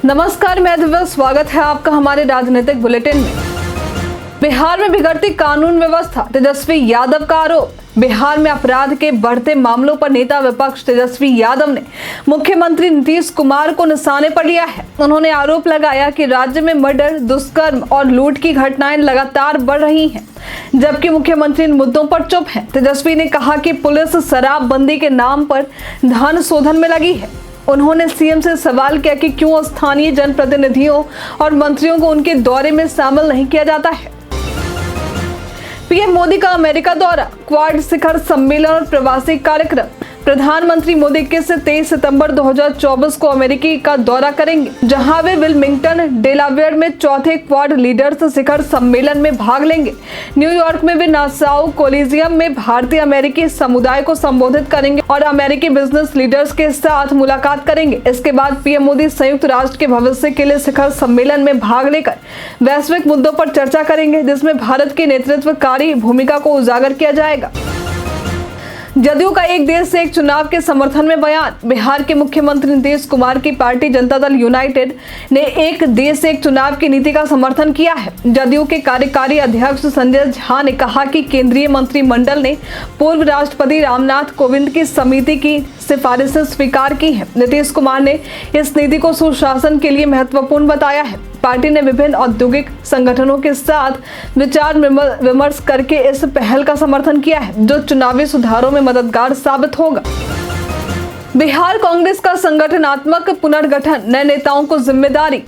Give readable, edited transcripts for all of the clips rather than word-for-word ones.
नमस्कार, मैं दिव्या। स्वागत है आपका हमारे राजनीतिक बुलेटिन में। बिहार में बिगड़ती कानून व्यवस्था, तेजस्वी यादव का आरोप। बिहार में अपराध के बढ़ते मामलों पर नेता विपक्ष तेजस्वी यादव ने मुख्यमंत्री नीतीश कुमार को निशाने पर लिया है। उन्होंने आरोप लगाया कि राज्य में मर्डर, दुष्कर्म और लूट की घटनाएं लगातार बढ़ रही हैं, जबकि मुख्यमंत्री इन मुद्दों पर चुप हैं। तेजस्वी ने कहा कि पुलिस शराबबंदी के नाम पर धन शोधन में लगी है। उन्होंने सीएम से सवाल किया कि क्यों स्थानीय जनप्रतिनिधियों और मंत्रियों को उनके दौरे में शामिल नहीं किया जाता है। पीएम मोदी का अमेरिका दौरा, क्वाड शिखर सम्मेलन और प्रवासी कार्यक्रम। प्रधानमंत्री मोदी 21 से 23 सितंबर 2024 को अमेरिकी का दौरा करेंगे, जहां वे विल्मिंगटन, डेलावेयर में चौथे क्वाड लीडर्स शिखर सम्मेलन में भाग लेंगे। न्यूयॉर्क में वे नासाउ कोलिजियम में भारतीय अमेरिकी समुदाय को संबोधित करेंगे और अमेरिकी बिजनेस लीडर्स के साथ मुलाकात करेंगे। इसके बाद पीएम मोदी संयुक्त राष्ट्र के भविष्य के लिए शिखर सम्मेलन में भाग लेकर वैश्विक मुद्दों पर चर्चा करेंगे, जिसमें भारत की नेतृत्वकारी भूमिका को उजागर किया जाएगा। जदयू का एक देश एक चुनाव के समर्थन में बयान। बिहार के मुख्यमंत्री नीतीश कुमार की पार्टी जनता दल यूनाइटेड ने एक देश एक चुनाव की नीति का समर्थन किया है। जदयू के कार्यकारी अध्यक्ष संजय झा ने कहा कि केंद्रीय मंत्रिमंडल ने पूर्व राष्ट्रपति रामनाथ कोविंद की समिति की सिफारिशें स्वीकार की हैं। नीतीश कुमार ने इस नीति को सुशासन के लिए महत्वपूर्ण बताया है। पार्टी ने विभिन्न औद्योगिक संगठनों के साथ विचार विमर्श करके इस पहल का समर्थन किया है, जो चुनावी सुधारों में मददगार साबित होगा। बिहार कांग्रेस का संगठनात्मक पुनर्गठन, नए नेताओं को जिम्मेदारी।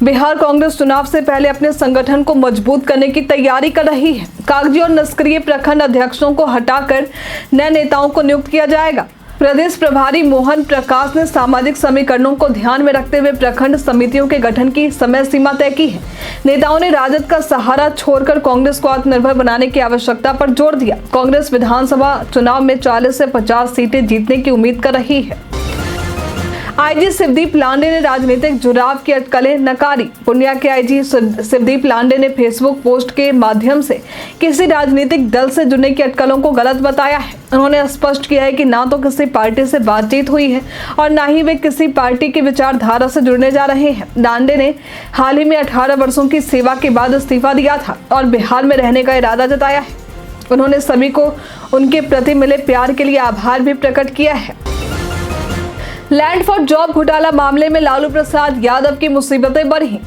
बिहार कांग्रेस चुनाव से पहले अपने संगठन को मजबूत करने की तैयारी कर रही है। कागजी और निष्क्रिय प्रखंड अध्यक्षों को हटाकर नए नेताओं को नियुक्त किया जाएगा। प्रदेश प्रभारी मोहन प्रकाश ने सामाजिक समीकरणों को ध्यान में रखते हुए प्रखंड समितियों के गठन की समय सीमा तय की है। नेताओं ने राजद का सहारा छोड़कर कांग्रेस को आत्मनिर्भर बनाने की आवश्यकता पर जोर दिया। कांग्रेस विधानसभा चुनाव में 40 से 50 सीटें जीतने की उम्मीद कर रही है। आईजी शिवदीप लांडे ने राजनीतिक जुड़ाव की अटकलें नकारी। पूर्णिया के आईजी शिवदीप लांडे ने फेसबुक पोस्ट के माध्यम से किसी राजनीतिक दल से जुड़ने की अटकलों को गलत बताया है। उन्होंने स्पष्ट किया है कि ना तो किसी पार्टी से बातचीत हुई है और ना ही वे किसी पार्टी की विचारधारा से जुड़ने जा रहे हैं। लांडे ने हाल ही में 18 वर्षों की सेवा के बाद इस्तीफा दिया था और बिहार में रहने का इरादा जताया है। उन्होंने सभी को उनके प्रति मिले प्यार के लिए आभार भी प्रकट किया है। लैंड फॉर जॉब घोटाला मामले में लालू प्रसाद यादव की मुसीबतें बढ़ी।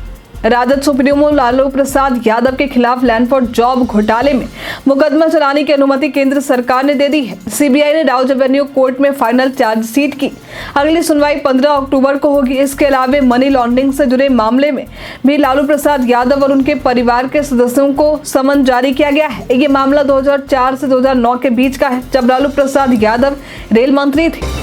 राजद सुप्रीमो लालू प्रसाद यादव के खिलाफ लैंड फॉर जॉब घोटाले में मुकदमा चलाने की अनुमति केंद्र सरकार ने दे दी है। सीबीआई ने राउज एवेन्यू कोर्ट में फाइनल चार्जशीट की। अगली सुनवाई 15 अक्टूबर को होगी। इसके अलावा मनी लॉन्ड्रिंग से जुड़े मामले में भी लालू प्रसाद यादव और उनके परिवार के सदस्यों को समन जारी किया गया है। ये मामला 2004 से 2009 के बीच का है, जब लालू प्रसाद यादव रेल मंत्री थे।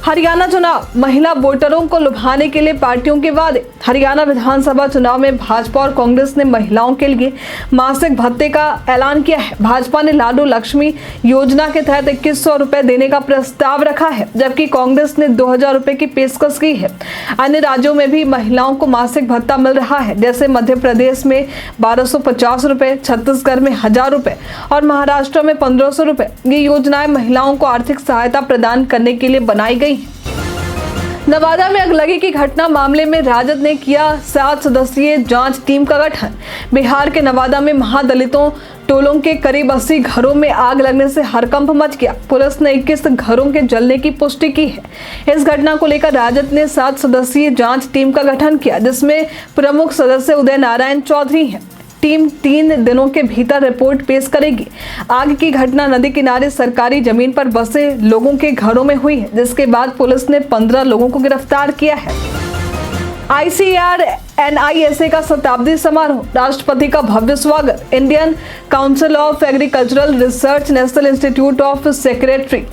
हरियाणा चुनाव, महिला वोटरों को लुभाने के लिए पार्टियों के वादे। हरियाणा विधानसभा चुनाव में भाजपा और कांग्रेस ने महिलाओं के लिए मासिक भत्ते का ऐलान किया है। भाजपा ने लाडू लक्ष्मी योजना के तहत 2100 रुपए देने का प्रस्ताव रखा है, जबकि कांग्रेस ने 2000 रुपए की पेशकश की है। अन्य राज्यों में भी महिलाओं को मासिक भत्ता मिल रहा है, जैसे मध्य प्रदेश में 1250 रुपए, छत्तीसगढ़ में 1000 रुपए और महाराष्ट्र में 1500 रुपए। ये योजनाएं महिलाओं को आर्थिक सहायता प्रदान करने के लिए बनाई गई। नवादा में अगलगी की घटना मामले में राजद ने किया 7 सदस्यीय जांच टीम का गठन। बिहार के नवादा में महादलितों टोलों के करीब 80 घरों में आग लगने से हड़कंप मच गया। पुलिस ने 21 घरों के जलने की पुष्टि की है। इस घटना को लेकर राजद ने 7 सदस्यीय जांच टीम का गठन किया, जिसमें प्रमुख सदस्य उदय नारायण चौधरी हैं। टीम 3 दिनों के भीतर रिपोर्ट पेश करेगी। आग की घटना नदी किनारे सरकारी जमीन पर बसे लोगों के घरों में हुई है, जिसके बाद पुलिस ने 15 लोगों को गिरफ्तार किया है। ICAR NISA का शताब्दी समारोह, राष्ट्रपति का भव्य स्वागत। Indian council of agricultural research, national institute of secretary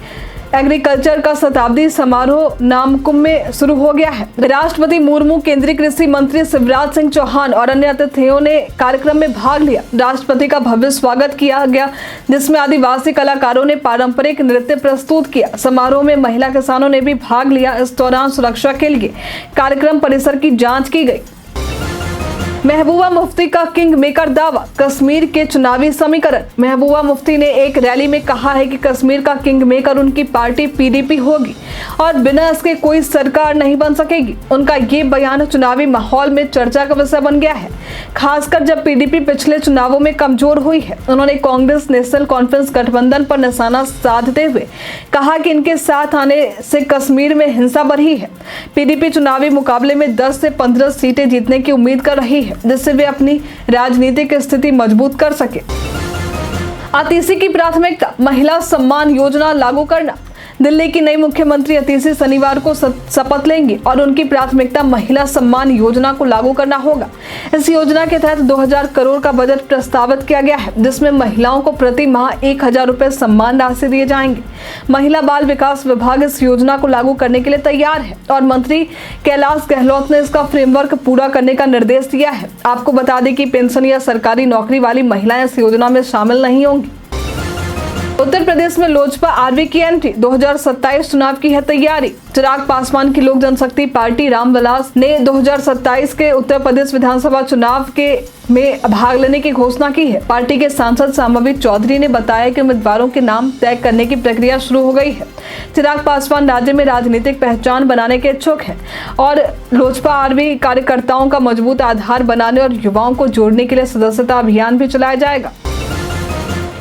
agriculture का शताब्दी समारोह नामकुम में शुरू हो गया है। राष्ट्रपति मुर्मू, केंद्रीय कृषि मंत्री शिवराज सिंह चौहान और अन्य अतिथियों ने कार्यक्रम में भाग लिया। राष्ट्रपति का भव्य स्वागत किया गया, जिसमें आदिवासी कलाकारों ने पारंपरिक नृत्य प्रस्तुत किया। समारोह में महिला किसानों ने भी भाग लिया। इस दौरान सुरक्षा के लिए कार्यक्रम परिसर की जांच की गई। महबूबा मुफ्ती का किंग मेकर दावा, कश्मीर के चुनावी समीकरण। महबूबा मुफ्ती ने एक रैली में कहा है कि कश्मीर का किंग मेकर उनकी पार्टी पीडीपी होगी और बिना इसके कोई सरकार नहीं बन सकेगी। उनका ये बयान चुनावी माहौल में चर्चा का विषय बन गया है, खासकर जब पीडीपी पिछले चुनावों में कमजोर हुई है। उन्होंने कांग्रेस नेशनल कॉन्फ्रेंस गठबंधन पर निशाना साधते हुए कहा कि इनके साथ आने से कश्मीर में हिंसा बढ़ी है। पीडीपी चुनावी मुकाबले में 10 से 15 सीटें जीतने की उम्मीद कर रही है, जिससे वे अपनी राजनीतिक स्थिति मजबूत कर सके। अतीसी की प्राथमिकता, महिला सम्मान योजना लागू करना। दिल्ली की नई मुख्यमंत्री अतीसी शनिवार को शपथ लेंगी और उनकी प्राथमिकता महिला सम्मान योजना को लागू करना होगा। इस योजना के तहत 2000 करोड़ का बजट प्रस्तावित किया गया है, जिसमें महिलाओं को प्रति माह 1000 रुपए सम्मान राशि दिए जाएंगे। महिला बाल विकास विभाग इस योजना को लागू करने के लिए तैयार है और मंत्री कैलाश गहलोत ने इसका फ्रेमवर्क पूरा करने का निर्देश दिया है। आपको बता दें कि पेंशन या सरकारी नौकरी वाली महिलाएं इस योजना में शामिल नहीं होंगी। उत्तर प्रदेश में लोजपा आरवी की एंट्री, 2027 चुनाव की है तैयारी। चिराग पासवान की लोक जनशक्ति पार्टी रामविलास ने 2027 के उत्तर प्रदेश विधानसभा चुनाव में भाग लेने की घोषणा की है। पार्टी के सांसद सामवीर चौधरी ने बताया कि उम्मीदवारों के नाम तय करने की प्रक्रिया शुरू हो गई है। चिराग पासवान राज्य में राजनीतिक पहचान बनाने के इच्छुक हैं और लोजपा आरवी कार्यकर्ताओं का मजबूत आधार बनाने और युवाओं को जोड़ने के लिए सदस्यता अभियान भी चलाया जाएगा।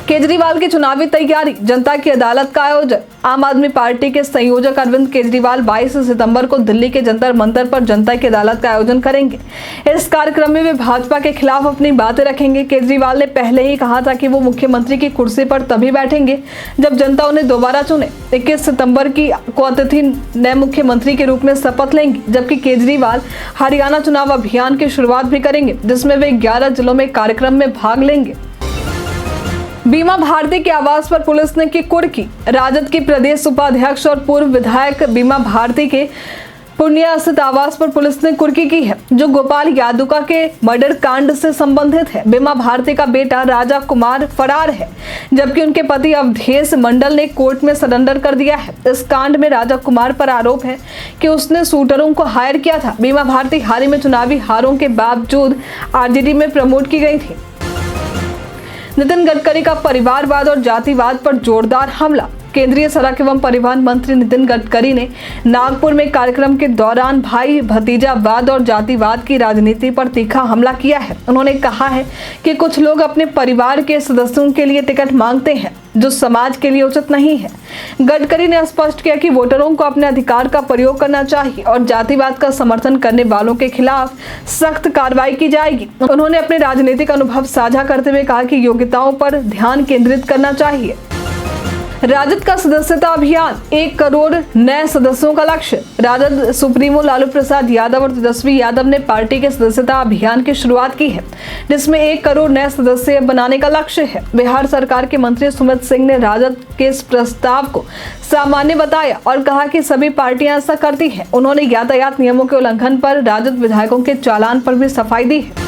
केजरीवाल की चुनावी तैयारी, जनता की अदालत का आयोजन। आम आदमी पार्टी के संयोजक अरविंद केजरीवाल 22 सितंबर को दिल्ली के जंतर मंतर पर जनता की अदालत का आयोजन करेंगे। इस कार्यक्रम में वे भाजपा के खिलाफ अपनी बातें रखेंगे। केजरीवाल ने पहले ही कहा था कि वो मुख्यमंत्री की कुर्सी पर तभी बैठेंगे जब जनता उन्हें दोबारा चुने। 21 सितंबर को अतिथि नए मुख्यमंत्री के रूप में शपथ लेंगे, जबकि केजरीवाल हरियाणा चुनाव अभियान की शुरुआत भी करेंगे, जिसमें वे 11 जिलों में कार्यक्रम में भाग लेंगे। बीमा भारती के आवास पर पुलिस ने की कुर्की। राजद की प्रदेश उपाध्यक्ष और पूर्व विधायक बीमा भारती के पूर्णिया स्थित आवास पर पुलिस ने कुर्की की है, जो गोपाल यादुका के मर्डर कांड से संबंधित है। बीमा भारती का बेटा राजा कुमार फरार है, जबकि उनके पति अवधेश मंडल ने कोर्ट में सरेंडर कर दिया है। इस कांड में राजा कुमार पर आरोप है कि उसने शूटरों को हायर किया था। बीमा भारती हाल ही में चुनावी हारों के बावजूद आरजेडी में प्रमोट की गई थी। नितिन गडकरी का परिवारवाद और जातिवाद पर जोरदार हमला। केंद्रीय सड़क एवं परिवहन मंत्री नितिन गडकरी ने नागपुर में कार्यक्रम के दौरान भाई भतीजावाद और जातिवाद की राजनीति पर तीखा हमला किया है। उन्होंने कहा है कि कुछ लोग अपने परिवार के सदस्यों के लिए टिकट मांगते हैं, जो समाज के लिए उचित नहीं है। गडकरी ने स्पष्ट किया कि वोटरों को अपने अधिकार का प्रयोग करना चाहिए और जातिवाद का समर्थन करने वालों के खिलाफ सख्त कार्रवाई की जाएगी। उन्होंने अपने राजनीतिक अनुभव साझा करते हुए कहा कि योग्यताओं पर ध्यान केंद्रित करना चाहिए। राजद का सदस्यता अभियान, 1 करोड़ नए सदस्यों का लक्ष्य। राजद सुप्रीमो लालू प्रसाद यादव और तेजस्वी यादव ने पार्टी के सदस्यता अभियान की शुरुआत की है, जिसमें 1 करोड़ नए सदस्य बनाने का लक्ष्य है। बिहार सरकार के मंत्री सुमित सिंह ने राजद के इस प्रस्ताव को सामान्य बताया और कहा कि सभी पार्टियां ऐसा करती हैं। उन्होंने यातायात नियमों के उल्लंघन पर राजद विधायकों के चालान पर भी सफाई दी है।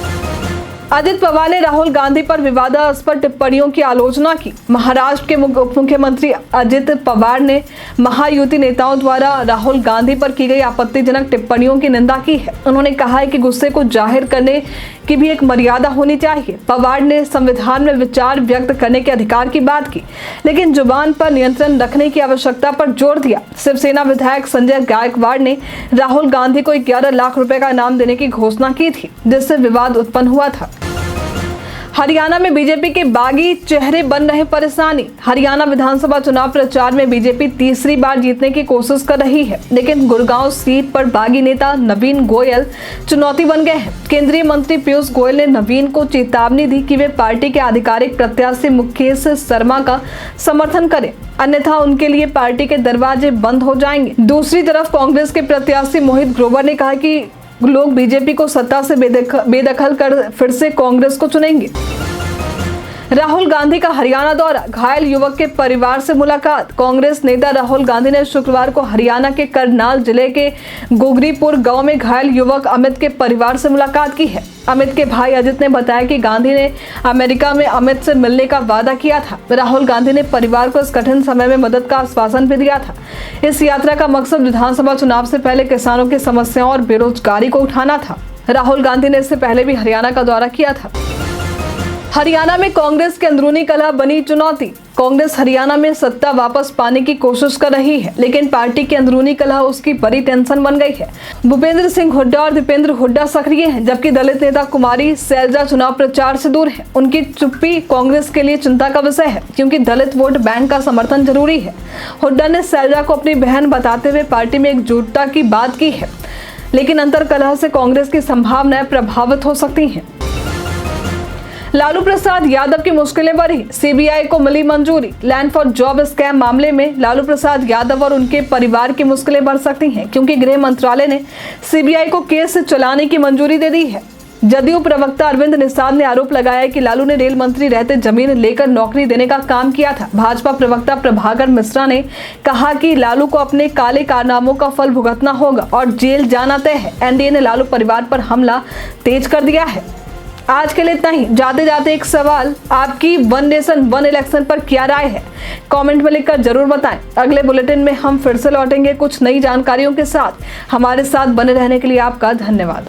अजित पवार ने राहुल गांधी पर विवादास्पद टिप्पणियों की आलोचना की। महाराष्ट्र के मुख्यमंत्री अजित पवार ने महायुति नेताओं द्वारा राहुल गांधी पर की गई आपत्तिजनक टिप्पणियों की निंदा की है। उन्होंने कहा है कि गुस्से को जाहिर करने की भी एक मर्यादा होनी चाहिए। पवार ने संविधान में विचार व्यक्त करने के अधिकार की बात की, लेकिन जुबान पर नियंत्रण रखने की आवश्यकता पर जोर दिया। शिवसेना विधायक संजय गायकवाड़ ने राहुल गांधी को 11 लाख रुपए का इनाम देने की घोषणा की थी, जिससे विवाद उत्पन्न हुआ था। हरियाणा में बीजेपी के बागी चेहरे बन रहे परेशानी। हरियाणा विधानसभा चुनाव प्रचार में बीजेपी तीसरी बार जीतने की कोशिश कर रही है, लेकिन गुड़गांव सीट पर बागी नेता नवीन गोयल चुनौती बन गए हैं। केंद्रीय मंत्री पीयूष गोयल ने नवीन को चेतावनी दी कि वे पार्टी के आधिकारिक प्रत्याशी मुकेश शर्मा का समर्थन करें, अन्यथा उनके लिए पार्टी के दरवाजे बंद हो जाएंगे। दूसरी तरफ कांग्रेस के प्रत्याशी मोहित ग्रोवर ने कहा कि लोग बीजेपी को सत्ता से बेदखल कर फिर से कांग्रेस को चुनेंगे। राहुल गांधी का हरियाणा दौरा, घायल युवक के परिवार से मुलाकात। कांग्रेस नेता राहुल गांधी ने शुक्रवार को हरियाणा के करनाल जिले के गोगरीपुर गांव में घायल युवक अमित के परिवार से मुलाकात की है। अमित के भाई अजित ने बताया कि गांधी ने अमेरिका में अमित से मिलने का वादा किया था। राहुल गांधी ने परिवार को इस कठिन समय में मदद का आश्वासन भी दिया था। इस यात्रा का मकसद विधानसभा चुनाव से पहले किसानों की समस्याओं और बेरोजगारी को उठाना था। राहुल गांधी ने इससे पहले भी हरियाणा का दौरा किया था। हरियाणा में कांग्रेस के अंदरूनी कलह बनी चुनौती। कांग्रेस हरियाणा में सत्ता वापस पाने की कोशिश कर रही है, लेकिन पार्टी के अंदरूनी कलह उसकी बड़ी टेंशन बन गई है। भूपेंद्र सिंह हुड्डा और दीपेंद्र हुड्डा सक्रिय हैं, जबकि दलित नेता कुमारी सैलजा चुनाव प्रचार से दूर है। उनकी चुप्पी कांग्रेस के लिए चिंता का विषय है, क्योंकि दलित वोट बैंक का समर्थन जरूरी है। हुड्डा ने सैलजा को अपनी बहन बताते हुए पार्टी में एकजुटता की बात की है, लेकिन अंतर कलह से कांग्रेस की संभावनाएं प्रभावित हो सकती हैं। लालू प्रसाद यादव की मुश्किलें बढ़ी, सीबीआई को मिली मंजूरी। लैंड फॉर जॉब स्कैम मामले में लालू प्रसाद यादव और उनके परिवार की मुश्किलें बढ़ सकती हैं, क्योंकि गृह मंत्रालय ने सीबीआई को केस चलाने की मंजूरी दे दी है। जदयू प्रवक्ता अरविंद निषाद ने आरोप लगाया कि लालू ने रेल मंत्री रहते जमीन लेकर नौकरी देने का काम किया था। भाजपा प्रवक्ता प्रभाकर मिश्रा ने कहा कि लालू को अपने काले कारनामों का फल भुगतना होगा और जेल जाना तय है। एनडीए ने लालू परिवार पर हमला तेज कर दिया है। आज के लिए इतना ही। जाते जाते एक सवाल, आपकी वन नेशन वन इलेक्शन पर क्या राय है? कमेंट में लिखकर जरूर बताएं। अगले बुलेटिन में हम फिर से लौटेंगे कुछ नई जानकारियों के साथ। हमारे साथ बने रहने के लिए आपका धन्यवाद।